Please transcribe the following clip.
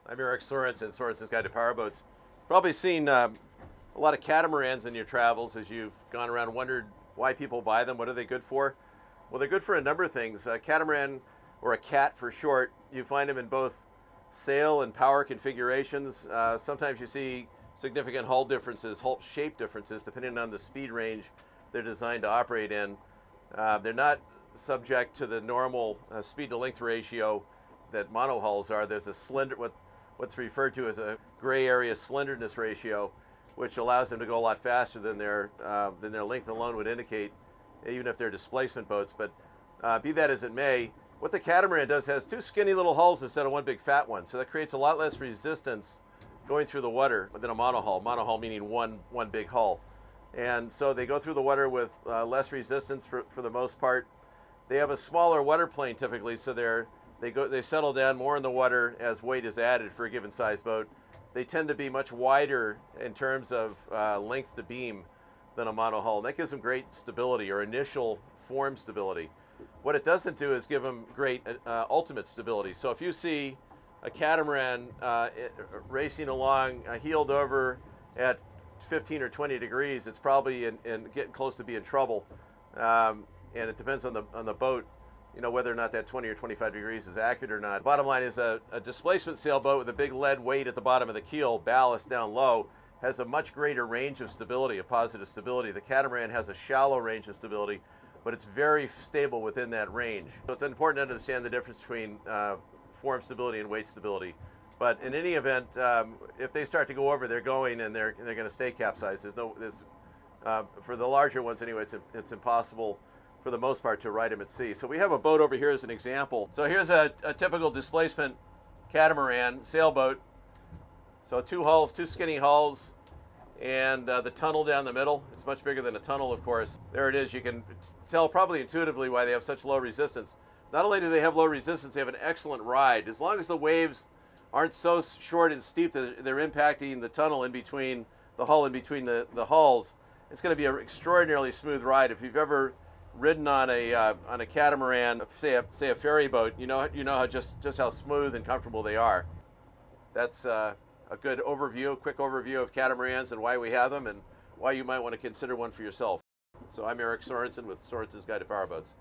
I'm Eric Sorensen, Sorensen's Guide to Powerboats. Probably seen a lot of catamarans in your travels as you've gone around and wondered why people buy them. What are they good for? Well, they're good for a number of things. A catamaran, or a cat for short, you find them in both sail and power configurations. Sometimes you see significant hull differences, hull shape differences, depending on the speed range they're designed to operate in. They're not subject to the normal speed to length ratio that monohulls are. There's a slender, what's referred to as a gray area slenderness ratio, which allows them to go a lot faster than their length alone would indicate, even if they're displacement boats. But be that as it may, what the catamaran does has two skinny little hulls instead of one big fat one, so that creates a lot less resistance going through the water than a monohull. Monohull meaning one big hull. And so they go through the water with less resistance for the most part. They have a smaller water plane typically, so they settle down more in the water as weight is added for a given size boat. They tend to be much wider in terms of length to beam than a monohull. And that gives them great stability, or initial form stability. What it doesn't do is give them great ultimate stability. So if you see a catamaran racing along heeled over at 15 or 20 degrees, it's probably getting close to being trouble. And it depends on the boat, you know, whether or not that 20 or 25 degrees is accurate or not. Bottom line is a displacement sailboat with a big lead weight at the bottom of the keel, ballast down low, has a much greater range of stability, a positive stability. The catamaran has a shallow range of stability, but it's very stable within that range. So it's important to understand the difference between form stability and weight stability. But in any event, if they start to go over, they're going, and they're going to stay capsized. For the larger ones anyway, it's impossible for the most part to ride them at sea. So we have a boat over here as an example. So here's a typical displacement catamaran sailboat. So two hulls, two skinny hulls, and the tunnel down the middle. It's much bigger than a tunnel, of course. There it is. You can tell probably intuitively why they have such low resistance. Not only do they have low resistance, they have an excellent ride. As long as the waves aren't so short and steep that they're impacting the tunnel in between the hull, in between the hulls, it's going to be an extraordinarily smooth ride. If you've ever ridden on a catamaran, say a ferry boat, you know how just how smooth and comfortable they are. That's a good overview, quick overview of catamarans and why we have them and why you might want to consider one for yourself. So I'm Eric Sorensen with Sorensen's Guide to Powerboats.